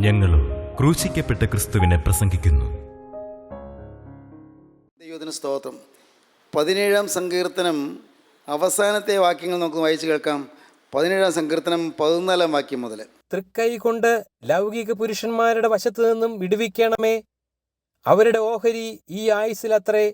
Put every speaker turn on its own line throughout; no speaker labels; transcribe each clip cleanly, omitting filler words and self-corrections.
ഞങ്ങളോ ക്രൂശിക്കപ്പെട്ട ക്രിസ്തുവിനെ പ്രസംഗിക്കുന്നു.
ദൈവത്തിന് സ്തോത്രം. 17-ാം സങ്കീർത്തനം അവസാനത്തെ വാക്യങ്ങൾ നമുക്ക് വായിച്ചു കേൾക്കാം. 17-ാം സങ്കീർത്തനം 14-ാം വാക്യം മുതൽ.
തൃക്കൈ കൊണ്ട് ലൗകിക പുരുഷന്മാരുടെ വശത്തു നിന്നും വിടുവിക്കണമേ, അവരുടെ ഓഹരി ഈ ആയുസ്സിലത്രേ.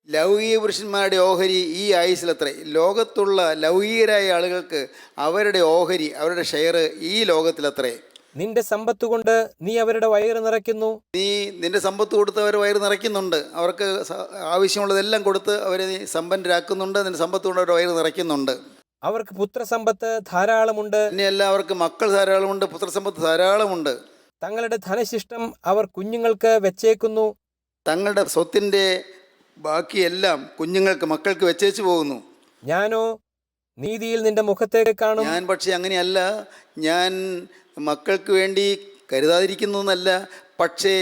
ലൗകിക പുരുഷന്മാരുടെ ഓഹരി ഈ ആയുസ്സിലത്രേ. ലോകത്തുള്ള ലൗകികരായ ആളുകൾക്ക് അവരുടെ ഓഹരി, അവരുടെ ഷെയർ ഈ ലോകത്തിലത്രേ.
നിന്റെ സമ്പത്ത് കൊണ്ട് നീ അവരുടെ വയറ് നിറയ്ക്കുന്നു.
നീ നിന്റെ സമ്പത്ത് കൊടുത്ത് അവർ വയറ് നിറയ്ക്കുന്നുണ്ട്. അവർക്ക് ആവശ്യമുള്ളതെല്ലാം കൊടുത്ത് അവരെ നീ സമ്പന്നരാക്കുന്നുണ്ട്. നിന്റെ സമ്പത്ത് കൊണ്ട് അവരുടെ വയറ് നിറയ്ക്കുന്നുണ്ട്.
അവർക്ക് പുത്രസമ്പത്ത് ധാരാളമുണ്ട്.
പിന്നെയല്ല, അവർക്ക് മക്കൾ ധാരാളമുണ്ട്, പുത്രസമ്പത്ത് ധാരാളമുണ്ട്.
തങ്ങളുടെ ധനശിഷ്ടം അവർ കുഞ്ഞുങ്ങൾക്ക് വെച്ചേക്കുന്നു.
തങ്ങളുടെ സ്വത്തിൻ്റെ ബാക്കിയെല്ലാം കുഞ്ഞുങ്ങൾക്ക്, മക്കൾക്ക് വെച്ചേച്ചു പോകുന്നു.
ഞാനോ നീതിയിൽ നിന്റെ മുഖത്തേക്ക് കാണും.
ഞാൻ പക്ഷേ അങ്ങനെയല്ല. ഞാൻ മക്കൾക്ക് വേണ്ടി കരുതാതിരിക്കുന്നു എന്നല്ല, പക്ഷേ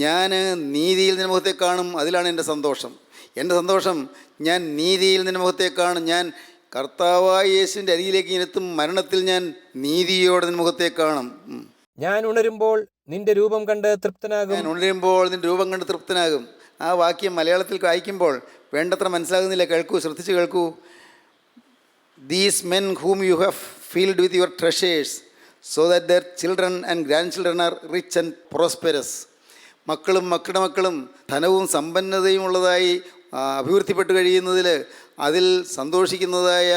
ഞാൻ നീതിയിൽ നിന്റെ മുഖത്തെ കാണും. അതിലാണ് എൻ്റെ സന്തോഷം. എൻ്റെ സന്തോഷം ഞാൻ നീതിയിൽ നിന്റെ മുഖത്തെ കാണും. ഞാൻ കർത്താവായ യേശുവിൻ്റെ അരികിലേക്ക് എത്തും. മരണത്തിൽ ഞാൻ നീതിയോടെ നിന്റെ മുഖത്തെ കാണും.
ഞാൻ ഉണരുമ്പോൾ നിന്റെ രൂപം കണ്ട് തൃപ്തനാകും.
ഞാൻ ഉണരുമ്പോൾ നിന്റെ രൂപം കണ്ട് തൃപ്തനാകും. ആ വാക്യം മലയാളത്തിൽ വായിക്കുമ്പോൾ വേണ്ടത്ര മനസ്സിലാകുന്നില്ല. കേൾക്കൂ, ശ്രദ്ധിച്ച് കേൾക്കൂ. These men whom you have filled with your treasures, so that their children and grandchildren are rich and prosperous. മക്കളും മക്കളുടെ മക്കളും ധനവും സമ്പന്നതയും ഉള്ളതായി അഭിവൃദ്ധിപ്പെട്ട് കഴിയുന്നതിൽ അതിൽ സന്തോഷിക്കുന്നതായ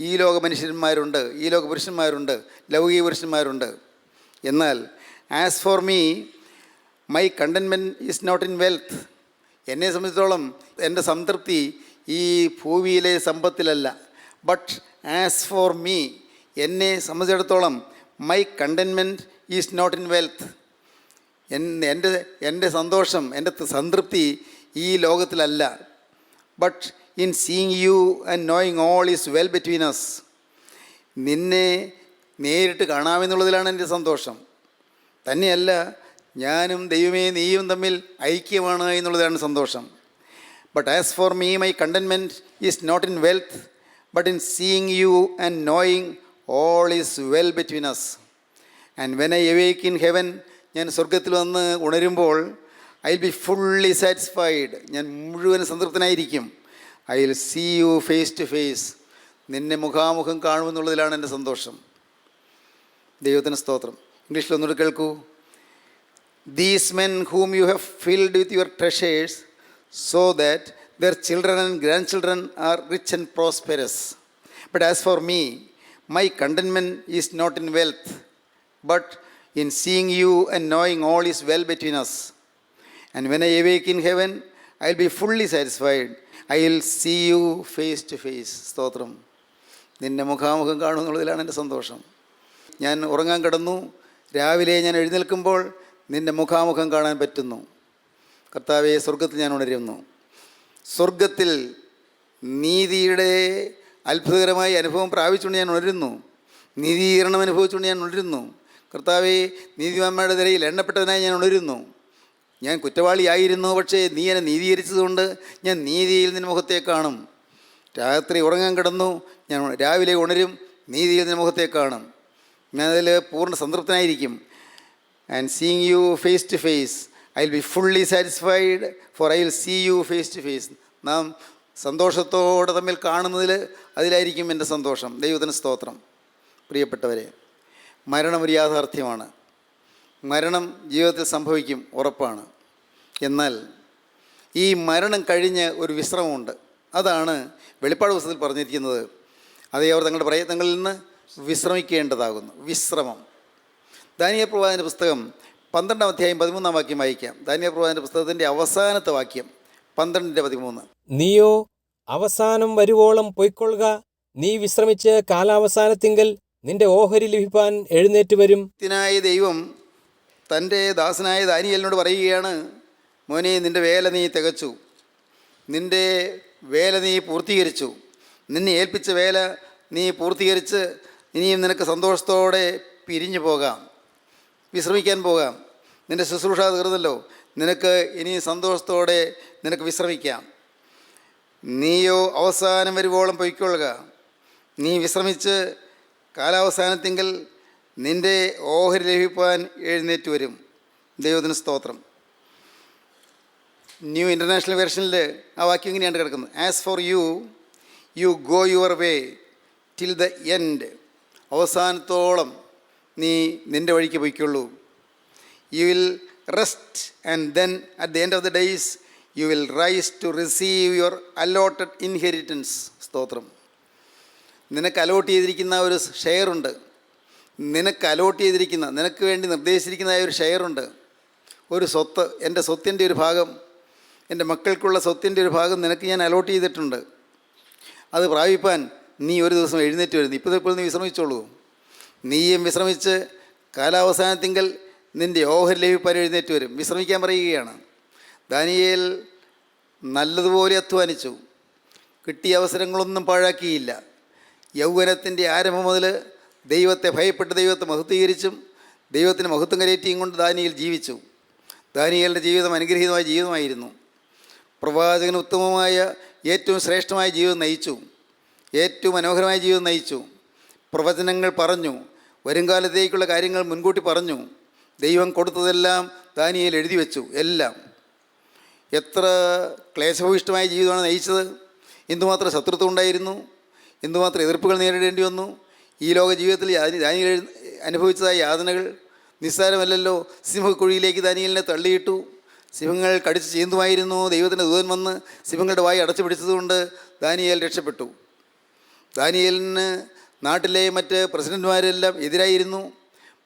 ഈ ലോക മനുഷ്യന്മാരുണ്ട്, ഈ ലോക പുരുഷന്മാരുണ്ട്, ലൗകിക പുരുഷന്മാരുണ്ട്. എന്നാൽ as for me, my contentment is not in wealth. എന്നെ സംബന്ധിച്ചിടത്തോളം എൻ്റെ സംതൃപ്തി ഈ ഭൂമിയിലെ സമ്പത്തിലല്ല. ബട്ട് ആസ് ഫോർ മീ, എന്നെ സംബന്ധിച്ചിടത്തോളം my contentment is not in wealth. എൻ്റെ സന്തോഷം, എൻ്റെ സംതൃപ്തി ഈ ലോകത്തിലല്ല. But in seeing you and knowing all is well between us. നിന്നെ നേരിട്ട് കാണാമെന്നുള്ളതിലാണ് എൻ്റെ സന്തോഷം. തന്നെയല്ല, ഞാനും ദൈവമേ നീയും തമ്മിൽ ഐക്യമാണ് എന്നുള്ളതാണ് സന്തോഷം. But as for me my contentment is not in wealth, but in seeing you and knowing all is well between us. And when I awake in heaven, ഞാൻ സ്വർഗത്തിൽ വന്ന് ഉണരുമ്പോൾ I will be fully satisfied. ഞാൻ മുഴുവൻ സംതൃപ്തനായിരിക്കും. I will see you face to face. നിന്നെ മുഖാമുഖം കാണുമെന്നുള്ളതിലാണ് എൻ്റെ സന്തോഷം. ദൈവത്തിന് സ്തോത്രം. ഇംഗ്ലീഷിൽ ഒന്നുകൂടെ കേൾക്കൂ. These men whom you have filled with your treasures, so that their children and grandchildren are rich and prosperous. But as for me, my contentment is not in wealth, but in seeing you and knowing all is well between us. And when I awake in heaven, I will be fully satisfied. I will see you face to face. സ്തോത്രം. നിന്നെ മുഖാമുഖം കാണുമെന്നുള്ളതിലാണ് എൻ്റെ സന്തോഷം. ഞാൻ ഉറങ്ങാൻ കിടന്നു, രാവിലെ ഞാൻ എഴുന്നേൽക്കുമ്പോൾ നിൻ്റെ മുഖാമുഖം കാണാൻ പറ്റുന്നു. കർത്താവേ, സ്വർഗത്തിൽ ഞാൻ ഉണരുന്നു. സ്വർഗത്തിൽ നീതിയുടെ അത്ഭുതകരമായ അനുഭവം പ്രാപിച്ചുകൊണ്ട് ഞാൻ ഉണരുന്നു. നീതീകരണം അനുഭവിച്ചുകൊണ്ട് ഞാൻ ഉണരുന്നു. കർത്താവേ, നീതിമാന്മാരുടെ നിരയിൽ എണ്ണപ്പെട്ടതിനായി ഞാൻ ഉണരുന്നു. ഞാൻ കുറ്റവാളിയായിരുന്നു, പക്ഷേ നീ എന്നെ നീതീകരിച്ചതുകൊണ്ട് ഞാൻ നീതിയിൽ നിൻ്റെ മുഖത്തെ കാണും. രാത്രി ഉറങ്ങാൻ കിടന്നു, ഞാൻ രാവിലെ ഉണരും, നീതിയിൽ നിൻ്റെ മുഖത്തെ കാണും. ഞാനതിൽ പൂർണ്ണ സംതൃപ്തനായിരിക്കും. And seeing you face to face, I will be fully satisfied, for I will see you face to face. നാം സന്തോഷത്തോടെ തമ്മിൽ കാണുന്നതിൽ അതിലായിരിക്കും എൻ്റെ സന്തോഷം. ദൈവത്തിന് സ്തോത്രം. പ്രിയപ്പെട്ടവരെ, മരണം ഒരു യാഥാർത്ഥ്യമാണ്. മരണം ജീവിതത്തിൽ സംഭവിക്കും, ഉറപ്പാണ്. എന്നാൽ ഈ മരണം കഴിഞ്ഞ് ഒരു വിശ്രമമുണ്ട്. അതാണ് വെളിപ്പാട് പുസ്തകത്തിൽ പറഞ്ഞിരിക്കുന്നത്. അതേ അവർ തങ്ങളുടെ പ്രയത്നങ്ങളിൽ നിന്ന് വിശ്രമിക്കേണ്ടതാകുന്നു. വിശ്രമം. ദാനിയേൽ പ്രവാചകൻ്റെ പുസ്തകം 12-ാം അധ്യായം 13-ാം വാക്യം വായിക്കാം. ദാനിയേൽ പ്രവാചകൻ്റെ പുസ്തകത്തിൻ്റെ അവസാനത്തെ വാക്യം 12:13.
നീയോ അവസാനം വരുവോളം പൊയ്ക്കൊള്ളുക. നീ വിശ്രമിച്ച് കാലാവസാനത്തിങ്കൽ നിന്റെ ഓഹരി ലഭിപ്പാൻ എഴുന്നേറ്റ് വരും.
ായ ദൈവം തൻ്റെ ദാസനായ ദാനിയേലിനോട് പറയുകയാണ്, മോനെ, നിൻ്റെ വേല നീ തികച്ചു, നിൻ്റെ വേല നീ പൂർത്തീകരിച്ചു, നിന്നെ ഏൽപ്പിച്ച വേല നീ പൂർത്തീകരിച്ച് ഇനിയും നിനക്ക് സന്തോഷത്തോടെ പിരിഞ്ഞു പോകാം, വിശ്രമിക്കാൻ പോകാം. നിൻ്റെ ശുശ്രൂഷ തീർന്നല്ലോ, നിനക്ക് ഇനി സന്തോഷത്തോടെ നിനക്ക് വിശ്രമിക്കാം. നീയോ അവസാനം വരുവോളം പൊയ്ക്കൊള്ളുക. നീ വിശ്രമിച്ച് കാലാവസാനത്തിങ്കൽ നിൻ്റെ ഓഹരി ലഭിപ്പാൻ എഴുന്നേറ്റ് വരും. ദൈവത്തിന് സ്തോത്രം. ന്യൂ ഇൻ്റർനാഷണൽ വെർഷനിൽ ആ വാക്യം ഇങ്ങനെയാണ് കിടക്കുന്നത്. As for you, you go your way till the end. അവസാനത്തോളം നീ നിൻ്റെ വഴിക്ക് പോയിക്കൊള്ളൂ. You will rest and then at the end of the days you will rise to receive your allotted inheritance. സ്തോത്രം. നിനക്ക് അലോട്ട് ചെയ്തിരിക്കുന്ന ഒരു ഷെയറുണ്ട്. നിനക്ക് വേണ്ടി നിർദ്ദേശിച്ചിരിക്കുന്നതായ ഒരു ഷെയറുണ്ട്, ഒരു സ്വത്ത്. എൻ്റെ സ്വത്തിൻ്റെ ഒരു ഭാഗം, എൻ്റെ മക്കൾക്കുള്ള സ്വത്തിൻ്റെ ഒരു ഭാഗം നിനക്ക് ഞാൻ അലോട്ട് ചെയ്തിട്ടുണ്ട്. അത് പ്രാപിപ്പാൻ നീ ഒരു ദിവസം എഴുന്നേറ്റ് വരുന്നു. ഇപ്പോൾ നീ വിശ്രമിച്ചോളൂ. നീയും വിശ്രമിച്ച് കാലാവസാനത്തിങ്കൽ നിൻ്റെ ഓഹരി ലഭിപ്പാൻ എഴുന്നേറ്റ് വരും. വിശ്രമിക്കാൻ പറയുകയാണ്. ദാനിയേൽ നല്ലതുപോലെ അധ്വാനിച്ചു, കിട്ടിയ അവസരങ്ങളൊന്നും പാഴാക്കിയില്ല. യൗവനത്തിൻ്റെ ആരംഭം മുതൽ ദൈവത്തെ ഭയപ്പെട്ട് ദൈവത്തെ മഹത്വീകരിച്ചും ദൈവത്തിന് മഹത്വം കരയറ്റിയും കൊണ്ട് ദാനിയേൽ ജീവിച്ചു. ദാനിയേലിൻ്റെ ജീവിതം അനുഗ്രഹീതമായ ജീവിതമായിരുന്നു. പ്രവാചകന് ഉത്തമമായ ഏറ്റവും ശ്രേഷ്ഠമായ ജീവിതം നയിച്ചു. ഏറ്റവും മനോഹരമായ ജീവിതം നയിച്ചു. പ്രവചനങ്ങൾ പറഞ്ഞു, വരുംകാലത്തേക്കുള്ള കാര്യങ്ങൾ മുൻകൂട്ടി പറഞ്ഞു. ദൈവം കൊടുത്തതെല്ലാം ദാനിയേൽ എഴുതി വെച്ചു. എല്ലാം. എത്ര ക്ലേശഭൂയിഷ്ടമായ ജീവിതമാണ് നയിച്ചത്. എന്തുമാത്രം ശത്രുത്വം ഉണ്ടായിരുന്നു, എന്തുമാത്രം എതിർപ്പുകൾ നേരിടേണ്ടി വന്നു. ഈ ലോക ജീവിതത്തിൽ ദാനിയേൽ അനുഭവിച്ചതായ യാതനകൾ നിസ്സാരമല്ലല്ലോ. സിംഹക്കുഴിയിലേക്ക് ദാനിയേലിനെ തള്ളിയിട്ടു. സിംഹങ്ങൾ കടിച്ച് ചീന്തുമായിരുന്നു. ദൈവത്തിൻ്റെ ദൂതൻ വന്ന് സിംഹങ്ങളുടെ വായി അടച്ചു പിടിച്ചതുകൊണ്ട് ദാനിയേൽ രക്ഷപ്പെട്ടു. ദാനിയേലിന് നാട്ടിലെ മറ്റ് പ്രസിഡന്റുമാരെല്ലാം എതിരായിരുന്നു.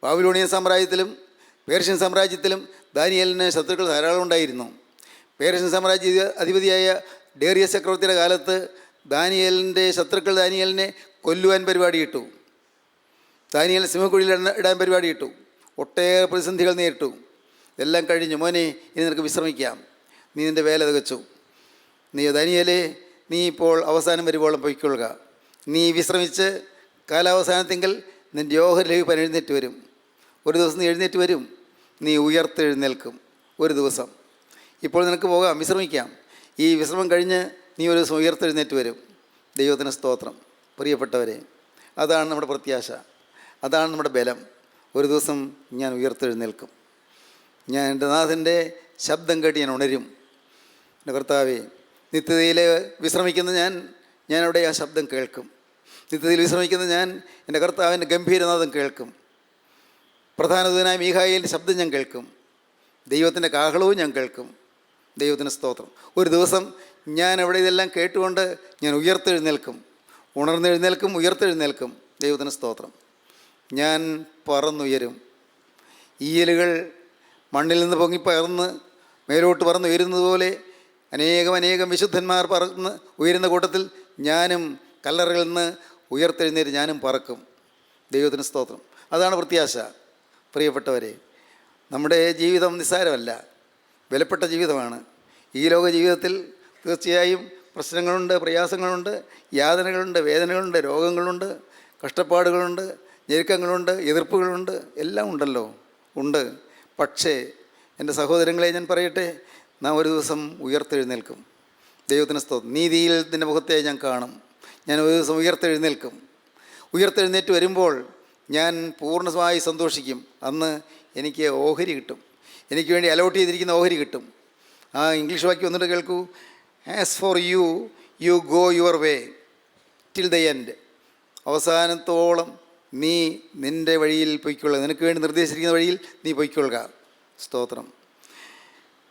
ബാബിലോണിയൻ സാമ്രാജ്യത്തിലും പേർഷ്യൻ സാമ്രാജ്യത്തിലും ദാനിയേലിന് ശത്രുക്കൾ ധാരാളം ഉണ്ടായിരുന്നു. പേർഷ്യൻ സാമ്രാജ്യ അധിപതിയായ ഡേറിയസ് ചക്രവർത്തിയുടെ കാലത്ത് ദാനിയേലിൻ്റെ ശത്രുക്കൾ ദാനിയേലിനെ കൊല്ലുവാൻ പരിപാടിയിട്ടു. ദാനിയേൽ സിംഹക്കുഴിയിൽ ഇടാൻ പരിപാടിയിട്ടു. ഒട്ടേറെ പ്രതിസന്ധികൾ നേരിട്ടു. ഇതെല്ലാം കഴിഞ്ഞു. മോനെ, ഇനി നിനക്ക് വിശ്രമിക്കാം. നീ നിൻ്റെ വേല തികച്ചു. നീ ദാനിയേലേ, നീ ഇപ്പോൾ അവസാനം വരുവോളം പൊയ്ക്കൊള്ളുക. നീ വിശ്രമിച്ച് കാലാവസാനത്തിങ്കൽ നിൻ്റെ ഓഹരി ലഭിപ്പാൻ എഴുന്നേറ്റ് വരും. ഒരു ദിവസം നീ എഴുന്നേറ്റ് വരും. നീ ഉയർത്തെഴുന്നേൽക്കും ഒരു ദിവസം. ഇപ്പോൾ നിനക്ക് പോകാം, വിശ്രമിക്കാം. ഈ വിശ്രമം കഴിഞ്ഞ് നീ ഒരു ദിവസം ഉയർത്തെഴുന്നേറ്റ് വരും. ദൈവത്തിന് സ്തോത്രം. പ്രിയപ്പെട്ടവരെ, അതാണ് നമ്മുടെ പ്രത്യാശ, അതാണ് നമ്മുടെ ബലം. ഒരു ദിവസം ഞാൻ ഉയർത്തെഴുന്നേൽക്കും. ഞാൻ എൻ്റെ നാഥൻ്റെ ശബ്ദം കേട്ട് ഞാൻ ഉണരും. എൻ്റെ കർത്താവേ, നിത്യതയിൽ വിശ്രമിക്കുന്ന ഞാൻ അവിടെ ആ ശബ്ദം കേൾക്കും. നിത്യതയിൽ വിശ്രമിക്കുന്ന ഞാൻ എൻ്റെ കർത്താവിൻ്റെ ഗംഭീരനാഥം കേൾക്കും. പ്രധാന ദൂതനായ മീഖായേലിൻ്റെ ശബ്ദം ഞാൻ കേൾക്കും. ദൈവത്തിൻ്റെ കാഹളവും ഞാൻ കേൾക്കും. ദൈവത്തിന് സ്തോത്രം. ഒരു ദിവസം ഞാൻ അവിടെ ഇതെല്ലാം കേട്ടുകൊണ്ട് ഞാൻ ഉയർത്തെഴുന്നേൽക്കും. ഉണർന്നെഴുന്നേൽക്കും, ഉയർത്തെഴുന്നേൽക്കും. ദൈവത്തിന് സ്തോത്രം. ഞാൻ പറന്നുയരും. ഈയലുകൾ മണ്ണിൽ നിന്ന് പൊങ്ങിപ്പറന്ന് മേലോട്ട് പറന്ന് ഉയരുന്നത് പോലെ അനേകം വിശുദ്ധന്മാർ പറന്ന് ഉയരുന്ന കൂട്ടത്തിൽ ഞാനും കല്ലറകളിൽ നിന്ന് ഉയർത്തെഴുന്നേറ്റ് ഞാനും പറക്കും. ദൈവത്തിന് സ്തോത്രം. അതാണ് പ്രത്യാശ. പ്രിയപ്പെട്ടവരെ, നമ്മുടെ ജീവിതം നിസ്സാരമല്ല, വിലപ്പെട്ട ജീവിതമാണ്. ഈ ലോക ജീവിതത്തിൽ തീർച്ചയായും പ്രശ്നങ്ങളുണ്ട്, പ്രയാസങ്ങളുണ്ട്, യാതനകളുണ്ട്, വേദനകളുണ്ട്, രോഗങ്ങളുണ്ട്, കഷ്ടപ്പാടുകളുണ്ട്, ഞെരുക്കങ്ങളുണ്ട്, എതിർപ്പുകളുണ്ട്, എല്ലാം ഉണ്ടല്ലോ, ഉണ്ട്. പക്ഷേ എൻ്റെ സഹോദരങ്ങളെ ഞാൻ പറയട്ടെ, നാം ഒരു ദിവസം ഉയർത്തെഴുന്നേൽക്കും. ദൈവത്തിന് സ്തോത്രം. നീതിയിൽ നിൻ്റെ മുഖത്തെ ഞാൻ കാണും. ഞാൻ ഒരു ദിവസം ഉയർത്തെഴുന്നേൽക്കും. ഉയർത്തെഴുന്നേറ്റ് വരുമ്പോൾ ഞാൻ പൂർണ്ണമായി സന്തോഷിക്കും. അന്ന് എനിക്ക് ഓഹരി കിട്ടും. എനിക്ക് വേണ്ടി അലോട്ട് ചെയ്തിരിക്കുന്ന ഓഹരി കിട്ടും. ആ ഇംഗ്ലീഷ് വാക്യം ഒന്നിട്ട് കേൾക്കൂ. As for you, you go your way till the end. അവസാനത്തോളം നീ നിൻ്റെ വഴിയിൽ പൊയ്ക്കൊള്ളുക. നിനക്ക് വേണ്ടി നിർദ്ദേശിച്ചിരിക്കുന്ന വഴിയിൽ നീ പൊയ്ക്കൊള്ളുക. സ്തോത്രം.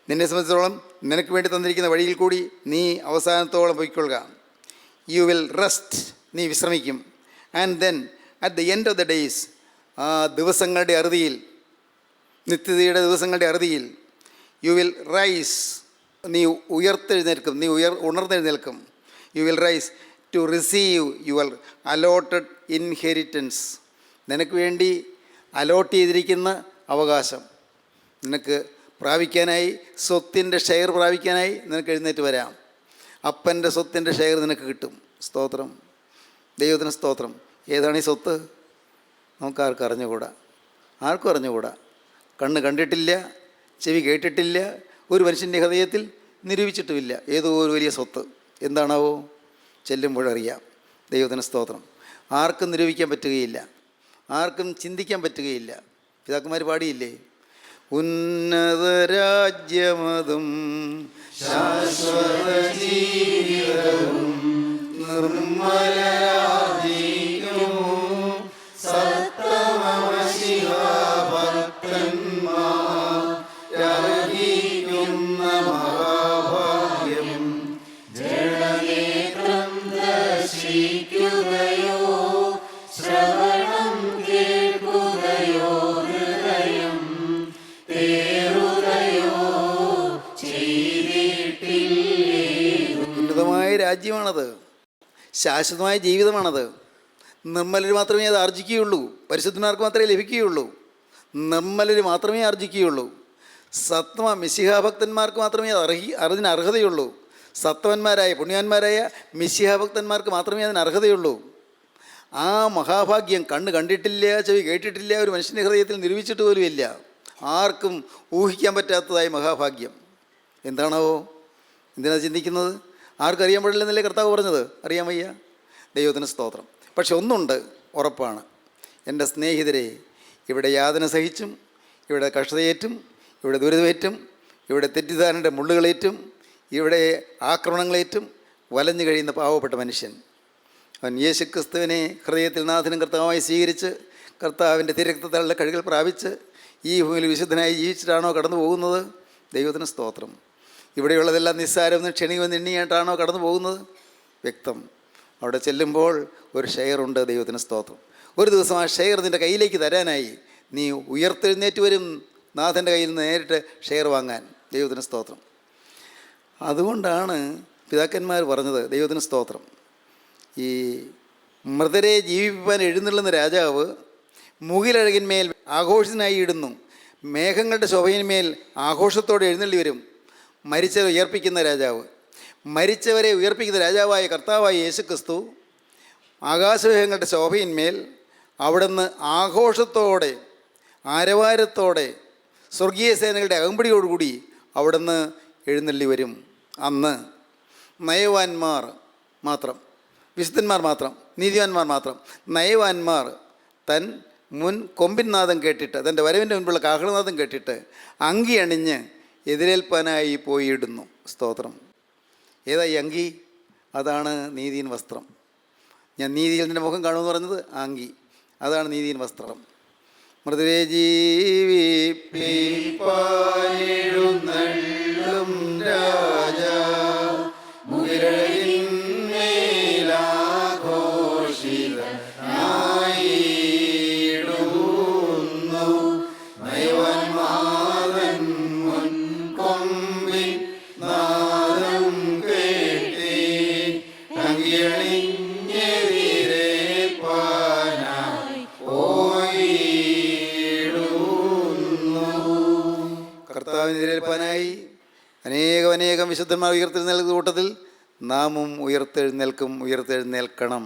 നിന്നെ സംബന്ധിച്ചിടത്തോളം നിനക്ക് വേണ്ടി തന്നിരിക്കുന്ന വഴിയിൽ കൂടി നീ അവസാനത്തോളം പൊയ്ക്കൊള്ളുക. You will rest. നീ വിശ്രമിക്കും. And then at the end of the days, ആ ദിവസങ്ങളുടെ അറുതിയിൽ, നിത്യതയുടെ ദിവസങ്ങളുടെ അറുതിയിൽ, യു വിൽ റൈസ്. നീ ഉയർത്തെഴുന്നേൽക്കും. നീ ഉണർന്നെഴുന്നേൽക്കും. You will rise to receive your allotted inheritance. നിനക്ക് വേണ്ടി അലോട്ട് ചെയ്തിരിക്കുന്ന അവകാശം നിനക്ക് പ്രാപിക്കാനായി, സ്വത്തിൻ്റെ ഷെയർ പ്രാപിക്കാനായി നിനക്ക് എഴുന്നേറ്റ് വരാം. അപ്പൻ്റെ സ്വത്തിൻ്റെ ഷെയർ നിനക്ക് കിട്ടും. സ്തോത്രം. ദൈവത്തിന് സ്തോത്രം. ഏതാണ് ഈ സ്വത്ത്? നമുക്കാർക്കും അറിഞ്ഞുകൂടാ. ആർക്കും അറിഞ്ഞുകൂടാ. കണ്ണ് കണ്ടിട്ടില്ല, ചെവി കേട്ടിട്ടില്ല, ഒരു മനുഷ്യൻ്റെ ഹൃദയത്തിൽ നിരൂപിച്ചിട്ടുമില്ല. ഏതോ ഒരു വലിയ സ്വത്ത്. എന്താണാവോ? ചെല്ലുമ്പോഴറിയാം. ദൈവത്തിന് സ്തോത്രം. ആർക്കും നിരൂപിക്കാൻ പറ്റുകയില്ല, ആർക്കും ചിന്തിക്കാൻ പറ്റുകയില്ല. പിതാക്കന്മാർ പാടിയില്ലേ, ഉന്നത രാജ്യമതും ശാശ്വത ജീവിതവും നിർമ്മലരാധിക്കുമോ സത്തമശിഹാഭക്തന്മാരർഹിക്കുന്ന മഹാഭാഗ്യം. ജഡനേത്രം ദർശിക്കുകയോ ശ്രവണം കേൾക്കുകയോ ഹൃദയം തേറുകയോ ചെയ്തിട്ടില്ലേ. ഉന്നതമായ രാജ്യമാണത്, ശാശ്വതമായ ജീവിതമാണത്. നിർമ്മലർ മാത്രമേ അത് ആർജിക്കുകയുള്ളൂ, പരിശുദ്ധന്മാർക്ക് മാത്രമേ ലഭിക്കുകയുള്ളൂ. നിർമ്മലർ മാത്രമേ ആർജിക്കുകയുള്ളൂ. സത്വ മിശിഹാഭക്തന്മാർക്ക് മാത്രമേ അതിന് അർഹതയുള്ളൂ. സത്വന്മാരായ പുണ്യവാന്മാരായ മിശിഹാഭക്തന്മാർക്ക് മാത്രമേ അതിന് അർഹതയുള്ളൂ. ആ മഹാഭാഗ്യം കണ്ണ് കണ്ടിട്ടില്ല, ചെവി കേട്ടിട്ടില്ല, ഒരു മനുഷ്യൻ്റെ ഹൃദയത്തിൽ നിർമ്മിച്ചിട്ട് പോലുമില്ല. ആർക്കും ഊഹിക്കാൻ പറ്റാത്തതായ മഹാഭാഗ്യം എന്താണാവോ? എന്തിനാണ് ചിന്തിക്കുന്നത്? ആർക്കും അറിയാൻ പാടില്ലെന്നല്ലേ കർത്താവ് പറഞ്ഞത്? അറിയാൻ വയ്യ. ദൈവത്തിന് സ്തോത്രം. പക്ഷെ ഒന്നുണ്ട്, ഉറപ്പാണ്. എൻ്റെ സ്നേഹിതരെ, ഇവിടെ യാതന സഹിച്ചും, ഇവിടെ കഷ്ടതയേറ്റും, ഇവിടെ ദുരിതമേറ്റും, ഇവിടെ തെറ്റിദ്ധാരണയുടെ മുള്ളുകളേറ്റും, ഇവിടെ ആക്രമണങ്ങളേറ്റും വലഞ്ഞു കഴിയുന്ന പാവപ്പെട്ട മനുഷ്യൻ, അവൻ യേശുക്രിസ്തുവിനെ ഹൃദയത്തിൽ നാഥനും കർത്താവായി സ്വീകരിച്ച് കർത്താവിൻ്റെ തിരക്തത്താലുള്ള കഴികൾ പ്രാപിച്ച് ഈ ഭൂമിയിൽ വിശുദ്ധനായി ജീവിച്ചിട്ടാണോ കടന്നു പോകുന്നത്? ദൈവത്തിന് സ്തോത്രം. ഇവിടെയുള്ളതെല്ലാം നിസ്സാരമെന്ന് ക്ഷണികമെന്ന് എണ്ണിയായിട്ടാണോ കടന്നു പോകുന്നത്? വ്യക്തം. അവിടെ ചെല്ലുമ്പോൾ ഒരു ഷെയറുണ്ട്. ദൈവത്തിന് സ്തോത്രം. ഒരു ദിവസം ആ ഷെയർ നിൻ്റെ കയ്യിലേക്ക് തരാനായി നീ ഉയർത്തെഴുന്നേറ്റ് വരും, നാഥൻ്റെ കയ്യിൽ നിന്ന് നേരിട്ട് ഷെയർ വാങ്ങാൻ. ദൈവത്തിന് സ്തോത്രം. അതുകൊണ്ടാണ് പിതാക്കന്മാർ പറഞ്ഞത്, ദൈവത്തിന് സ്തോത്രം, ഈ മൃതരെ ജീവിപ്പിക്കാൻ എഴുന്നള്ളുന്ന രാജാവ് മുകിലഴകിന്മേൽ ആഘോഷത്തിനായി ഇടുന്നു, മേഘങ്ങളുടെ ശോഭയിന്മേൽ ആഘോഷത്തോടെ എഴുന്നള്ളി വരും. മരിച്ചവരെ ഉയർപ്പിക്കുന്ന രാജാവ്, മരിച്ചവരെ ഉയർപ്പിക്കുന്ന രാജാവായ കർത്താവായ യേശുക്രിസ്തു ആകാശമേഘങ്ങളുടെ ശോഭയിന്മേൽ അവിടുന്ന് ആഘോഷത്തോടെ ആരവാരത്തോടെ സ്വർഗീയ സേനകളുടെ അകമ്പടിയോടുകൂടി അവിടുന്ന് എഴുന്നള്ളി വരും. അന്ന് നയവാന്മാർ മാത്രം, വിശുദ്ധന്മാർ മാത്രം, നീതിവാന്മാർ മാത്രം, നയവാന്മാർ തൻ മുൻ കൊമ്പിൻ നാദം കേട്ടിട്ട്, തൻ്റെ വരവിൻ്റെ മുൻപുള്ള കാഹളനാദം കേട്ടിട്ട് അങ്കി അണിഞ്ഞ് എതിരേൽപ്പാനായി പോയിടുന്നു. സ്തോത്രം. ഏതാ ഈ അങ്കി? അതാണ് നീതിയിൻ വസ്ത്രം. ഞാൻ നീതിയിൽ നിൻ്റെ മുഖം കാണുമെന്ന് പറഞ്ഞത് ആ അങ്കി, അതാണ് നീതിയിൻ വസ്ത്രം. മൃതരെ ജീവിപ്പിപ്പാനെഴുന്നള്ളും രാജാ മുകിലഴകിന്മേലാഘോഷിതനായിടുന്നു നയവന്മാതൻ മുൻ കൊമ്പിൻ നാദം കേട്ടി അങ്കിയണിഞ്ഞെതിരേൽപ്പാനായി പോയിടുന്നു. കർത്താവിനെതിരേൽപ്പാനായി അനേകം വിശുദ്ധന്മാർ ഉയർത്തെഴുന്നേൽക്കുന്ന കൂട്ടത്തിൽ നാമും ഉയർത്തെഴുന്നേൽക്കണം.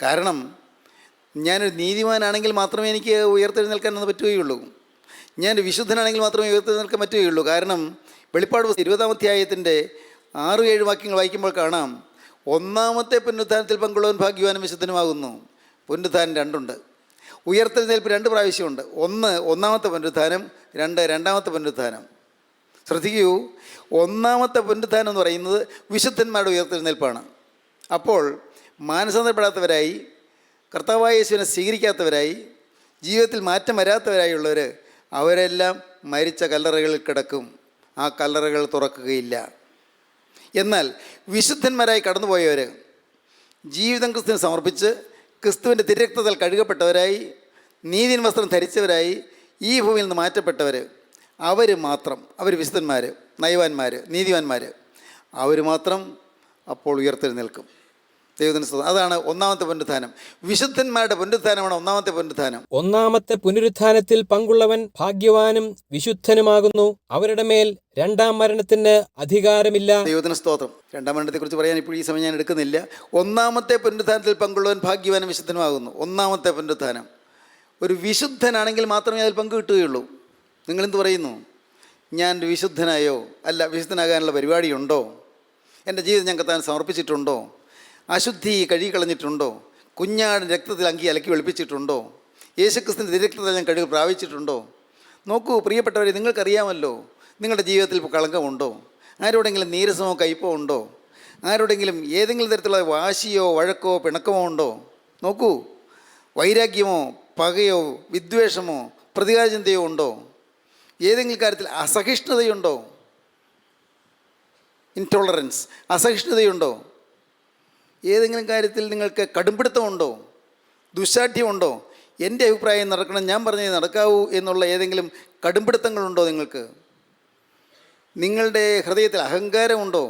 കാരണം ഞാനൊരു നീതിമാനാണെങ്കിൽ മാത്രമേ എനിക്ക് ഉയർത്തെഴുന്നേൽക്കാൻ പറ്റുകയുള്ളൂ. ഞാനൊരു വിശുദ്ധനാണെങ്കിൽ മാത്രമേ ഉയർത്തെഴുന്നേൽക്കാൻ പറ്റുകയുള്ളൂ. കാരണം വെളിപ്പാട് 20-ാം അധ്യായത്തിൻ്റെ 6-7 വാക്യങ്ങൾ വായിക്കുമ്പോൾ കാണാം, ഒന്നാമത്തെ പുനരുത്ഥാനത്തിൽ പങ്കുള്ളവൻ ഭാഗ്യവാനും വിശുദ്ധനുമാകുന്നു. പുനരുത്ഥാനം 2 ഉണ്ട്, ഉയർത്തെഴുന്നേൽപ്പ് 2 പ്രാവശ്യമുണ്ട്. 1 ഒന്നാമത്തെ പുനരുത്ഥാനം, 2 രണ്ടാമത്തെ പുനരുത്ഥാനം. ശ്രദ്ധിക്കൂ, ഒന്നാമത്തെ പുനരുത്ഥാനം എന്ന് പറയുന്നത് വിശുദ്ധന്മാരുടെ ഉയർത്തെഴുന്നേൽപ്പാണ്. അപ്പോൾ മാനസാന്തരപ്പെടാത്തവരായി, കർത്താവായ യേശുവിനെ സ്വീകരിക്കാത്തവരായി, ജീവിതത്തിൽ മാറ്റം വരാത്തവരായുള്ളവർ അവരെല്ലാം മരിച്ച കല്ലറകളിൽ കിടക്കും. ആ കല്ലറകൾ തുറക്കുകയില്ല. എന്നാൽ വിശുദ്ധന്മാരായി കടന്നുപോയവർ, ജീവിതം ക്രിസ്തുവിന് സമർപ്പിച്ച് ക്രിസ്തുവിൻ്റെ തിരക്തത്താൽ കഴുകപ്പെട്ടവരായി, നീതിൻ വസ്ത്രം ധരിച്ചവരായി, ഈ ഭൂമിയിൽ നിന്ന് മാറ്റപ്പെട്ടവർ, അവർ മാത്രം, അവർ വിശുദ്ധന്മാർ, നയവാന്മാർ, നീതിവാന്മാർ, അവർ മാത്രം അപ്പോൾ ഉയർത്തെഴുന്നേൽക്കും. ദൈവത്തിന് സ്തോത്രം. അതാണ് ഒന്നാമത്തെ പുനരുത്ഥാനം. വിശുദ്ധന്മാരുടെ പുനരുത്ഥാനമാണ് ഒന്നാമത്തെ പുനരുത്ഥാനം.
ഒന്നാമത്തെ പുനരുത്ഥാനത്തിൽ പങ്കുള്ളവൻ ഭാഗ്യവാനും വിശുദ്ധനുമാകുന്നു. അവരുടെ മേൽ രണ്ടാം മരണത്തിന് അധികാരമില്ല.
ദൈവത്തിന് സ്തോത്രം. രണ്ടാം മരണത്തെക്കുറിച്ച് പറയാൻ ഇപ്പോൾ ഈ സമയം ഞാൻ എടുക്കുന്നില്ല. ഒന്നാമത്തെ പുനരുത്ഥാനത്തിൽ പങ്കുള്ളവൻ ഭാഗ്യവാനും വിശുദ്ധനുമാകുന്നു. ഒന്നാമത്തെ പുനരുത്ഥാനം. ഒരു വിശുദ്ധനാണെങ്കിൽ മാത്രമേ അതിൽ പങ്കു കിട്ടുകയുള്ളൂ. നിങ്ങളെന്ത് പറയുന്നു? ഞാൻ വിശുദ്ധനായോ? അല്ല, വിശുദ്ധനാകാനുള്ള പരിപാടിയുണ്ടോ? എൻ്റെ ജീവിതം ഞാൻ കർത്താവിന് സമർപ്പിച്ചിട്ടുണ്ടോ? അശുദ്ധി കഴുകിക്കളഞ്ഞിട്ടുണ്ടോ? കുഞ്ഞാടിൻ്റെ രക്തത്തിൽ അങ്കി അലക്കി വെളുപ്പിച്ചിട്ടുണ്ടോ? യേശുക്രിസ്തുവിൻ്റെ രക്തത്തിൽ ഞാൻ കഴുകി പ്രാപിച്ചിട്ടുണ്ടോ? നോക്കൂ പ്രിയപ്പെട്ടവരെ, നിങ്ങൾക്കറിയാമല്ലോ നിങ്ങളുടെ ജീവിതത്തിൽ ഇപ്പോൾ കളങ്കമുണ്ടോ? ആരോടെങ്കിലും നീരസമോ കയ്പോ ഉണ്ടോ? ആരോടെങ്കിലും ഏതെങ്കിലും തരത്തിലുള്ള വാശിയോ വഴക്കോ പിണക്കമോ ഉണ്ടോ? നോക്കൂ, വൈരാഗ്യമോ പകയോ വിദ്വേഷമോ പ്രതികാരചിന്തയോ ഉണ്ടോ? ഏതെങ്കിലും കാര്യത്തിൽ അസഹിഷ്ണുതയുണ്ടോ? ഇൻടോളറൻസ്, അസഹിഷ്ണുതയുണ്ടോ? ഏതെങ്കിലും കാര്യത്തിൽ നിങ്ങൾക്ക് കടുംപിടുത്തമുണ്ടോ? ദുശാഠ്യമുണ്ടോ? എൻ്റെ അഭിപ്രായം നടക്കണം, ഞാൻ പറഞ്ഞത് നടക്കാവൂ എന്നുള്ള ഏതെങ്കിലും കടുംപിടുത്തങ്ങളുണ്ടോ നിങ്ങൾക്ക്? നിങ്ങളുടെ ഹൃദയത്തിൽ അഹങ്കാരമുണ്ടോ?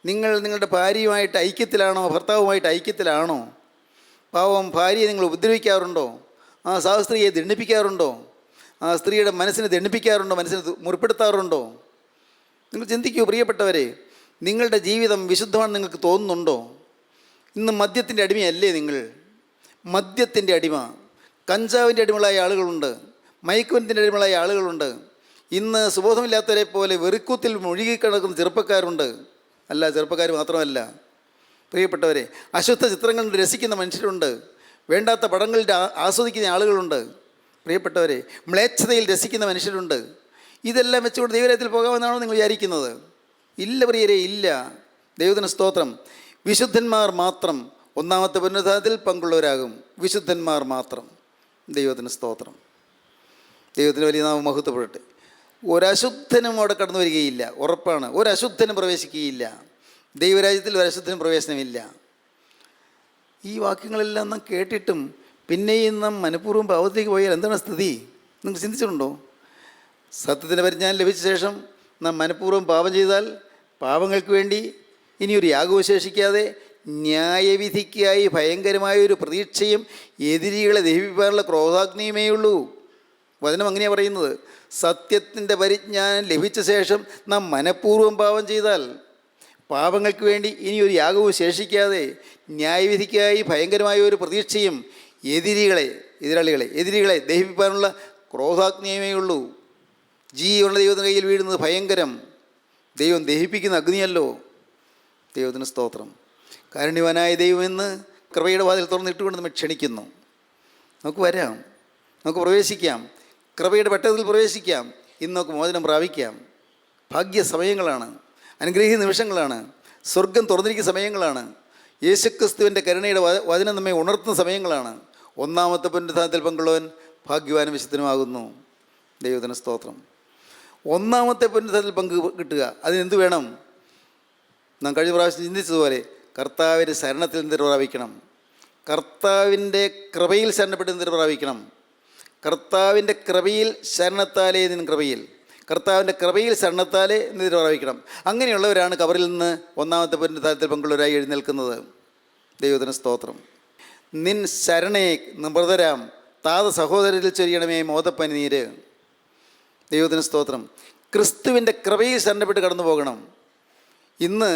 നിങ്ങളുടെ ഭാര്യയുമായിട്ട് ഐക്യത്തിലാണോ? ഭർത്താവുമായിട്ട് ഐക്യത്തിലാണോ? പാവം ഭാര്യയെ നിങ്ങൾ ഉപദ്രവിക്കാറുണ്ടോ? ആ സഹസ്ത്രീയെ ദണ്ഡിപ്പിക്കാറുണ്ടോ? ആ സ്ത്രീയുടെ മനസ്സിനെ ദണ്ഡിപ്പിക്കാറുണ്ടോ? മനസ്സിനെ മുറിപ്പെടുത്താറുണ്ടോ? നിങ്ങൾ ചിന്തിക്കൂ പ്രിയപ്പെട്ടവരെ, നിങ്ങളുടെ ജീവിതം വിശുദ്ധമാണെന്ന് നിങ്ങൾക്ക് തോന്നുന്നുണ്ടോ? ഇന്ന് മദ്യത്തിൻ്റെ അടിമയല്ലേ നിങ്ങൾ? മദ്യത്തിൻ്റെ അടിമ, കഞ്ചാവിൻ്റെ അടിമകളായ ആളുകളുണ്ട്, മയക്കുമരുന്നിൻ്റെ അടിമകളായ ആളുകളുണ്ട്. ഇന്ന് സുബോധമില്ലാത്തവരെ പോലെ വെറുക്കൂത്തിൽ മുഴുകിക്കിടക്കുന്ന ചെറുപ്പക്കാരുണ്ട്. അല്ല, ചെറുപ്പക്കാർ മാത്രമല്ല പ്രിയപ്പെട്ടവരെ, അശുദ്ധ ചിത്രങ്ങൾ രസിക്കുന്ന മനുഷ്യരുണ്ട്, വേണ്ടാത്ത പടങ്ങളിൽ ആസ്വദിക്കുന്ന ആളുകളുണ്ട്. പ്രിയപ്പെട്ടവരെ, മ്ലേച്ഛതയിൽ രസിക്കുന്ന മനുഷ്യരുണ്ട്. ഇതെല്ലാം വെച്ചുകൊണ്ട് ദൈവരാജ്യത്തിൽ പോകാമെന്നാണോ നിങ്ങൾ വിചാരിക്കുന്നത്? ഇല്ല പ്രിയരെ, ഇല്ല. ദൈവത്തിന് സ്തോത്രം. വിശുദ്ധന്മാർ മാത്രം ഒന്നാമത്തെ പുനരുത്ഥാനത്തിൽ പങ്കുള്ളവരാകും. വിശുദ്ധന്മാർ മാത്രം. ദൈവത്തിന് സ്തോത്രം. ദൈവത്തിന് വലിയ നാമം മഹത്വപ്പെടട്ടെ. ഒരശുദ്ധനും അവിടെ കടന്നു വരികയില്ല, ഉറപ്പാണ്. ഒരശുദ്ധനും പ്രവേശിക്കുകയില്ല. ദൈവരാജ്യത്തിൽ ഒരശുദ്ധനും പ്രവേശനമില്ല. ഈ വാക്യങ്ങളെല്ലാം നാം കേട്ടിട്ടും പിന്നെയും നാം മനഃപൂർവ്വം പാപത്തിലേക്ക് പോയാൽ എന്താണ് സ്ഥിതി? നിങ്ങൾ ചിന്തിച്ചിട്ടുണ്ടോ? സത്യത്തിൻ്റെ പരിജ്ഞാനം ലഭിച്ച ശേഷം നാം മനഃപൂർവ്വം പാപം ചെയ്താൽ പാപങ്ങൾക്ക് വേണ്ടി ഇനിയൊരു യാഗവും ശേഷിക്കാതെ ന്യായവിധിക്കായി ഭയങ്കരമായൊരു പ്രതീക്ഷയും എതിരികളെ ദഹിപ്പിക്കാനുള്ള ക്രോധാഗ്നിയുമേ ഉള്ളൂ. വചനം അങ്ങനെയാണ് പറയുന്നത്. സത്യത്തിൻ്റെ പരിജ്ഞാനം ലഭിച്ച ശേഷം നാം മനഃപൂർവ്വം പാപം ചെയ്താൽ പാപങ്ങൾക്ക് വേണ്ടി ഇനിയൊരു യാഗവും ശേഷിക്കാതെ ന്യായവിധിക്കായി ഭയങ്കരമായ ഒരു പ്രതീക്ഷയും എതിരികളെ ദഹിപ്പിക്കാനുള്ള ക്രോധാഗ്നിയമേ ഉള്ളൂ. ജീവനുള്ള ദൈവത്തിൻ്റെ കയ്യിൽ വീഴുന്നത് ഭയങ്കരം. ദൈവം ദഹിപ്പിക്കുന്ന അഗ്നിയല്ലോ. ദൈവത്തിന് സ്തോത്രം. കാരുണ്യവാനായ ദൈവമെന്ന് കൃപയുടെ വാതിൽ തുറന്നിട്ടുകൊണ്ട് നമ്മൾ ക്ഷണിക്കുന്നു. നമുക്ക് വരാം, നമുക്ക് പ്രവേശിക്കാം, കൃപയുടെ പെട്ടകത്തിൽ പ്രവേശിക്കാം. ഇന്ന് നമുക്ക് മോചനം പ്രാപിക്കാം. ഭാഗ്യ സമയങ്ങളാണ്, അനുഗ്രഹീത നിമിഷങ്ങളാണ്, സ്വർഗം തുറന്നിരിക്കുന്ന സമയങ്ങളാണ്. യേശുക്രിസ്തുവിൻ്റെ കരുണയുടെ വചനം നമ്മെ ഉണർത്തുന്ന സമയങ്ങളാണ്. ഒന്നാമത്തെ പുനരുത്ഥാനത്തിൽ പങ്കുള്ളവൻ ഭാഗ്യവാനും വിശുദ്ധനുമാകുന്നു. ദൈവത്തിന് സ്തോത്രം. ഒന്നാമത്തെ പുനരുത്ഥാനത്തിൽ പങ്ക് കിട്ടുക, അതിനെന്ത് വേണം? നാം കഴിഞ്ഞ പ്രാവശ്യം ചിന്തിച്ചതുപോലെ കർത്താവിൻ്റെ ശരണത്തിൽ നിന്ന് പ്രാപിക്കണം. കർത്താവിൻ്റെ കൃപയിൽ ശരണപ്പെട്ട് നിന്ന് പ്രാപിക്കണം. കർത്താവിൻ്റെ കൃപയിൽ ശരണത്താലേ നിൻ കൃപയിൽ, കർത്താവിൻ്റെ കൃപയിൽ ശരണത്താലേ നിന്നിട്ട് പ്രാപിക്കണം. അങ്ങനെയുള്ളവരാണ് കബറിൽ നിന്ന് ഒന്നാമത്തെ പുനരുത്ഥാനത്തിൽ പങ്കുള്ളവരായി എഴുന്നേൽക്കുന്നത്. ദൈവത്തിന് സ്തോത്രം. നിൻ ശരണയെ നിമൃതരാം താത സഹോദരരിൽ ചൊരിയണമേ മോദപ്പനി നീര്. ദൈവത്തിന് സ്തോത്രം. ക്രിസ്തുവിൻ്റെ കൃപയിൽ ശരണപ്പെട്ട് കടന്നു പോകണം. ഇന്ന്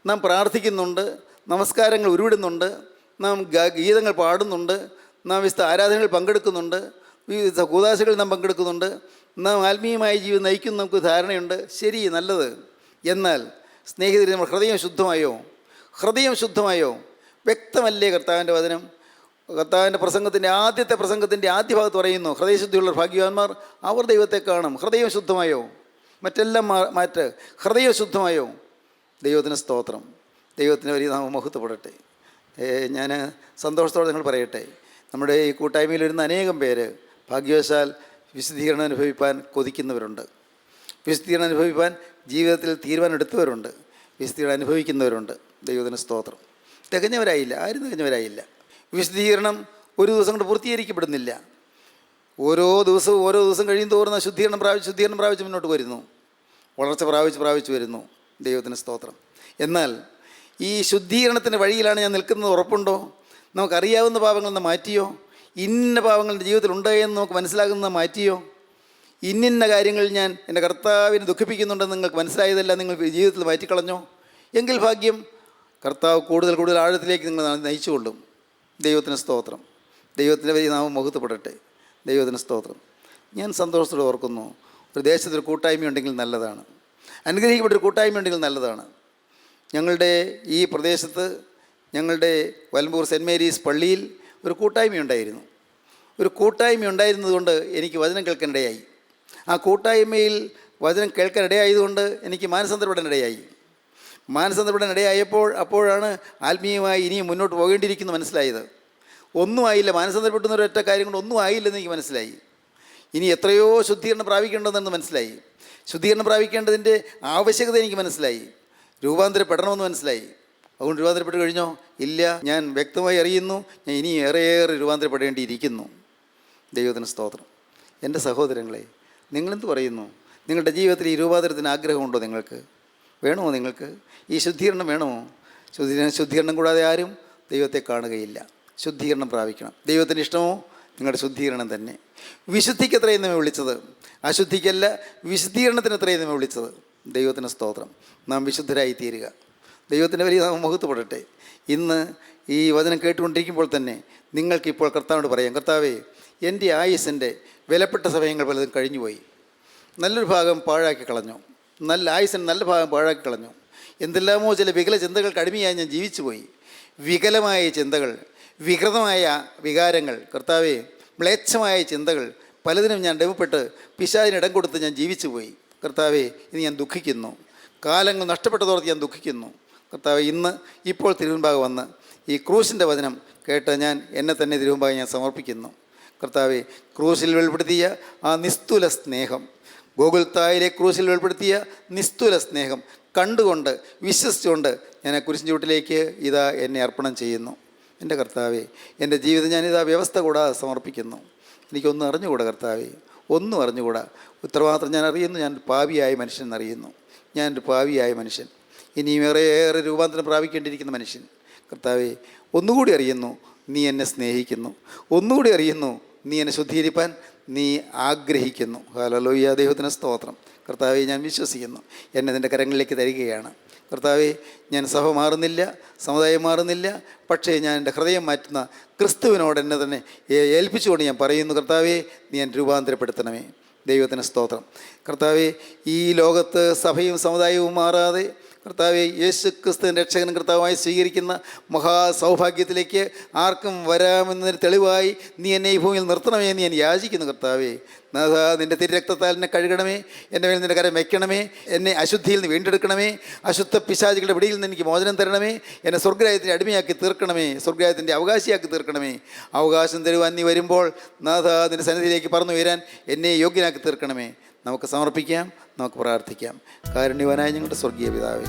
നാം പ്രാർത്ഥിക്കുന്നുണ്ട്, നമസ്കാരങ്ങൾ ഉരുവിടുന്നുണ്ട്, നാം ഗീതങ്ങൾ പാടുന്നുണ്ട്, നാം വിശുദ്ധ ആരാധനകളിൽ പങ്കെടുക്കുന്നുണ്ട്, വിവിധ കൂദാശകളിൽ നാം പങ്കെടുക്കുന്നുണ്ട്, നാം ആത്മീയമായ ജീവിതം നയിക്കുന്ന നമുക്ക് ധാരണയുണ്ട്. ശരി, നല്ലത്. എന്നാൽ സ്നേഹിതരെ, നമ്മൾ ഹൃദയം ശുദ്ധമായോ? വ്യക്തമല്ലേ കർത്താവിൻ്റെ വചനം? കർത്താവിൻ്റെ പ്രസംഗത്തിൻ്റെ ആദ്യ ഭാഗത്ത് പറയുന്നു, ഹൃദയശുദ്ധിയുള്ള ഭാഗ്യവാന്മാർ അവർ ദൈവത്തെ കാണും. ഹൃദയം ശുദ്ധമായോ? മറ്റെല്ലാം മാറ്റ്. ഹൃദയം ശുദ്ധമായോ? ദൈവത്തിന് സ്തോത്രം. ദൈവത്തിന് വലിയ നാമം മഹത്വപ്പെടട്ടെ. ഞാൻ സന്തോഷത്തോടെ നിങ്ങൾ പറയട്ടെ, നമ്മുടെ ഈ കൂട്ടായ്മയിൽ വരുന്ന അനേകം പേര് ഭാഗ്യവശാൽ വിശുദ്ധീകരണം അനുഭവിപ്പാൻ കൊതിക്കുന്നവരുണ്ട്. വിശുദ്ധീകരണം അനുഭവിപ്പാൻ ജീവിതത്തിൽ തീരുമാനം എടുത്തവരുണ്ട്. വിശുദ്ധീകരണം അനുഭവിക്കുന്നവരുണ്ട്. ദൈവത്തിന് സ്തോത്രം. തികഞ്ഞവരായില്ല, ആരും തികഞ്ഞവരായില്ല. വിശുദ്ധീകരണം ഒരു ദിവസം കൊണ്ട് പൂർത്തീകരിക്കപ്പെടുന്നില്ല. ഓരോ ദിവസം കഴിയും തോറുന്ന ശുദ്ധീകരണം പ്രാപിച്ച് മുന്നോട്ട് വരുന്നു. വളർച്ച പ്രാപിച്ച് വരുന്നു. ദൈവത്തിന് സ്തോത്രം. എന്നാൽ ഈ ശുദ്ധീകരണത്തിൻ്റെ വഴിയിലാണ് ഞാൻ നിൽക്കുന്നത് ഉറപ്പുണ്ടോ? നമുക്കറിയാവുന്ന പാപങ്ങൾ നിന്ന് മാറ്റിയോ? ഇന്ന പാപങ്ങൾ എൻ്റെ ജീവിതത്തിൽ ഉണ്ടായെന്ന് നമുക്ക് മനസ്സിലാകുന്നത് മാറ്റിയോ? ഇന്നിന്ന കാര്യങ്ങളിൽ ഞാൻ എൻ്റെ കർത്താവിനെ ദുഃഖിപ്പിക്കുന്നുണ്ടെന്ന് നിങ്ങൾക്ക് മനസ്സിലായതെല്ലാം നിങ്ങൾ ജീവിതത്തിൽ മാറ്റിക്കളഞ്ഞോ? എങ്കിൽ ഭാഗ്യം. കർത്താവ് കൂടുതൽ ആഴത്തിലേക്ക് നിങ്ങൾ നയിച്ചുകൊള്ളും. ദൈവത്തിന് സ്തോത്രം. ദൈവത്തിൻ്റെ വലിയ നാമം മഹത്വപ്പെടട്ടെ. ദൈവത്തിന് സ്തോത്രം. ഞാൻ സന്തോഷത്തോടെ ഓർക്കുന്നു, ഒരു ദേശത്തൊരു കൂട്ടായ്മയുണ്ടെങ്കിൽ നല്ലതാണ്. അനുഗ്രഹിക്കപ്പെട്ടൊരു കൂട്ടായ്മയുണ്ടെങ്കിൽ നല്ലതാണ്. ഞങ്ങളുടെ ഈ പ്രദേശത്ത്, ഞങ്ങളുടെ വലമ്പൂർ സെൻറ്റ് മേരീസ് പള്ളിയിൽ ഒരു കൂട്ടായ്മയുണ്ടായിരുന്നു. ഒരു കൂട്ടായ്മ ഉണ്ടായിരുന്നതുകൊണ്ട് എനിക്ക് വചനം കേൾക്കാനിടയായി. ആ കൂട്ടായ്മയിൽ വചനം കേൾക്കാനിടയായതുകൊണ്ട് എനിക്ക് മാനസാന്തരപ്പെടാനിടയായി. മാനസാന്തരപ്പെടാനിടയായപ്പോൾ അപ്പോഴാണ് ആത്മീയമായി ഇനിയും മുന്നോട്ട് പോകേണ്ടിയിരിക്കുന്നു മനസ്സിലായത്. ഒന്നും ആയില്ല, മാനസാന്തരപ്പെടുന്ന ഒരൊറ്റ കാര്യം കൊണ്ട് ഒന്നും ആയില്ലെന്ന് എനിക്ക് മനസ്സിലായി. ഇനി എത്രയോ ശുദ്ധീകരണം പ്രാപിക്കേണ്ടതെന്ന് മനസ്സിലായി. ശുദ്ധീകരണം പ്രാപിക്കേണ്ടതിൻ്റെ ആവശ്യകത എനിക്ക് മനസ്സിലായി. രൂപാന്തരപ്പെടണമെന്ന് മനസ്സിലായി. അതുകൊണ്ട് രൂപാന്തരപ്പെട്ട് കഴിഞ്ഞോ? ഇല്ല. ഞാൻ വ്യക്തമായി അറിയുന്നു, ഞാൻ ഇനി ഏറെയേറെ രൂപാന്തരപ്പെടേണ്ടിയിരിക്കുന്നു. ദൈവത്തിന് സ്തോത്രം. എൻ്റെ സഹോദരങ്ങളെ, നിങ്ങളെന്ത് പറയുന്നു? നിങ്ങളുടെ ജീവിതത്തിൽ ഈ രൂപാന്തരത്തിന് ആഗ്രഹമുണ്ടോ? നിങ്ങൾക്ക് വേണമോ? നിങ്ങൾക്ക് ഈ ശുദ്ധീകരണം വേണമോ? ശുദ്ധീകരണം കൂടാതെ ആരും ദൈവത്തെ കാണുകയില്ല. ശുദ്ധീകരണം പ്രാപിക്കണം. ദൈവത്തിന് ഇഷ്ടമോ? നിങ്ങളുടെ ശുദ്ധീകരണം തന്നെ. വിശുദ്ധിക്ക് എത്രയും നമ്മെ വിളിച്ചത്, അശുദ്ധിക്കല്ല, വിശുദ്ധീകരണത്തിന് എത്രയും നമ്മെ വിളിച്ചത്. ദൈവത്തിന് സ്തോത്രം. നാം വിശുദ്ധരായി തീരുക. ദൈവത്തിൻ്റെ വലിയ നാമം മഹത്വപ്പെടട്ടെ. ഇന്ന് ഈ വചനം കേട്ടുകൊണ്ടിരിക്കുമ്പോൾ തന്നെ നിങ്ങൾക്കിപ്പോൾ കർത്താവിനോട് പറയാം, കർത്താവേ, എൻ്റെ ആയുസ്സിൻ്റെ വിലപ്പെട്ട സമയങ്ങൾ പലതും കഴിഞ്ഞുപോയി. നല്ലൊരു ഭാഗം പാഴാക്കി കളഞ്ഞു. നല്ല ആയുസ്സിൻ്റെ നല്ല ഭാഗം പാഴാക്കി കളഞ്ഞു. എന്തെല്ലാമോ ചില വികല ചിന്തകൾക്ക് അടിമയായി ഞാൻ ജീവിച്ചു പോയി. വികലമായ ചിന്തകൾ, വികൃതമായ വികാരങ്ങൾ, കർത്താവേ, മ്ലേച്ഛമായ ചിന്തകൾ പലതിനും ഞാൻ ഡെമപ്പെട്ട് പിശാചിന് ഇടം കൊടുത്ത് ഞാൻ ജീവിച്ചു പോയി. കർത്താവേ, ഇന്ന് ഞാൻ ദുഃഖിക്കുന്നു. കാലങ്ങൾ നഷ്ടപ്പെട്ടതോർത്ത് ഞാൻ ദുഃഖിക്കുന്നു. കർത്താവേ, ഇപ്പോൾ തിരുമുൻപാകെ വന്ന് ഈ ക്രൂശിൻ്റെ വചനം കേട്ട് ഞാൻ എന്നെ തന്നെ തിരുമുൻപാകെ ഞാൻ സമർപ്പിക്കുന്നു. കർത്താവേ, ക്രൂശിൽ വെളിപ്പെടുത്തിയ ആ നിസ്തുല സ്നേഹം, ഗോകുൽത്തായിലെ ക്രൂശിൽ വെളിപ്പെടുത്തിയ നിസ്തുല സ്നേഹം കണ്ടുകൊണ്ട് വിശ്വസിച്ചുകൊണ്ട് ഞാൻ ആ കുരിശിൻ ചുവട്ടിലേക്ക് ഇതാ എന്നെ അർപ്പണം ചെയ്യുന്നു. എൻ്റെ കർത്താവേ, എൻ്റെ ജീവിതം ഞാനിതാ വ്യവസ്ഥ കൂടാതെ സമർപ്പിക്കുന്നു. എനിക്കൊന്നും അറിഞ്ഞുകൂടാ കർത്താവേ, ഒന്നും അറിഞ്ഞുകൂടാ. ഉത്തരവാദിത്രം ഞാൻ അറിയുന്നു. ഞാനൊരു പാപിയായ മനുഷ്യൻ എന്നറിയുന്നു. ഞാനൊരു പാപിയായ മനുഷ്യൻ, ഇനിയും ഏറെ രൂപാന്തരം പ്രാപിക്കേണ്ടിയിരിക്കുന്ന മനുഷ്യൻ. കർത്താവേ, ഒന്നുകൂടി അറിയുന്നു, നീ എന്നെ സ്നേഹിക്കുന്നു. ഒന്നുകൂടി അറിയുന്നു, നീ എന്നെ ശുദ്ധീകരിപ്പാൻ നീ ആഗ്രഹിക്കുന്നു. ഹല്ലേലൂയ, ദൈവത്തിന് സ്തോത്രം. കർത്താവെ, ഞാൻ വിശ്വസിക്കുന്നു. എന്നെ നിൻ്റെ കരങ്ങളിലേക്ക് തരികയാണ്. കർത്താവെ, ഞാൻ സഭ മാറുന്നില്ല, സമുദായം മാറുന്നില്ല, പക്ഷേ ഞാൻ എൻ്റെ ഹൃദയം മാറ്റുന്ന ക്രിസ്തുവിനോട് എന്നെ തന്നെ ഏൽപ്പിച്ചുകൊണ്ട് ഞാൻ പറയുന്നു, കർത്താവെ, നീ എന്നെ രൂപാന്തരപ്പെടുത്തണമേ. ദൈവത്തിന് സ്തോത്രം. കർത്താവെ, ഈ ലോകത്ത് സഭയും സമുദായവും മാറാതെ കർത്താവെ, യേശു ക്രിസ്തുവിൻ്റെ രക്ഷകനും കർത്താവായി സ്വീകരിക്കുന്ന മഹാസൗഭാഗ്യത്തിലേക്ക് ആർക്കും വരാമെന്നതിന് തെളിവായി നീ എന്നെ ഈ ഭൂമിയിൽ നിർത്തണമേ എന്ന് ഞാൻ യാചിക്കുന്നു. കർത്താവെ, നാഥാ, നിൻ്റെ തിരുരക്തത്താൽ എന്നെ കഴുകണമേ. എൻ്റെ മേൽ നിൻ്റെ കരം വയ്ക്കണമേ. എന്നെ അശുദ്ധിയിൽ നിന്ന് വീണ്ടെടുക്കണമേ. അശുദ്ധ പിശാചുകളുടെ പിടിയിൽ നിന്ന് എനിക്ക് മോചനം തരണമേ. എന്നെ സ്വർഗ്ഗരാജ്യത്തിൻ്റെ അടിമയാക്കി തീർക്കണമേ. സ്വർഗ്ഗരാജ്യത്തിൻ്റെ അവകാശിയാക്കി തീർക്കണമേ. അവകാശം തരുവാൻ നീ വരുമ്പോൾ നാഥാ, നിൻ്റെ സന്നിധിയിലേക്ക് പറന്നു വരാൻ എന്നെ യോഗ്യനാക്കി തീർക്കണമേ. നമുക്ക് സമർപ്പിക്കാം, നമുക്ക് പ്രാർത്ഥിക്കാം. കാരുണ്യവാനായ ഞങ്ങളുടെ സ്വർഗീയ പിതാവേ,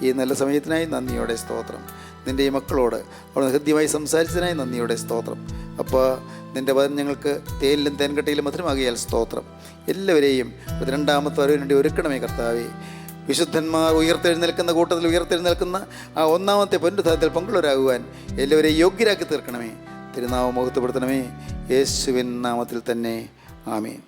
ഈ നല്ല സമയത്തിനായി നന്ദിയോടെ സ്തോത്രം. നിൻ്റെ ഈ മക്കളോട് അവിടെ ഹൃദ്യമായി സംസാരിച്ചതിനായി നന്ദിയോടെ സ്തോത്രം. അപ്പോൾ നിൻ്റെ വചനം ഞങ്ങൾക്ക് തേനിലും തേൻകട്ടയിലും മധുരമാകിയാൽ സ്തോത്രം. എല്ലാവരെയും രണ്ടാമത്തെ വരവിന് വേണ്ടി ഒരുക്കണമേ കർത്താവേ. വിശുദ്ധന്മാർ ഉയർത്തെഴുന്നേൽക്കുന്ന കൂട്ടത്തിൽ ഉയർത്തെഴുന്നേൽക്കുന്ന ആ ഒന്നാമത്തെ പൊന്നുധാരത്തിൽ പങ്കുള്ളവരാകുവാൻ എല്ലാവരെയും യോഗ്യരാക്കി തീർക്കണമേ. തിരുനാമം മഹത്വപ്പെടുത്തണമേ. യേശുവിൻ നാമത്തിൽ തന്നെ, ആമേൻ.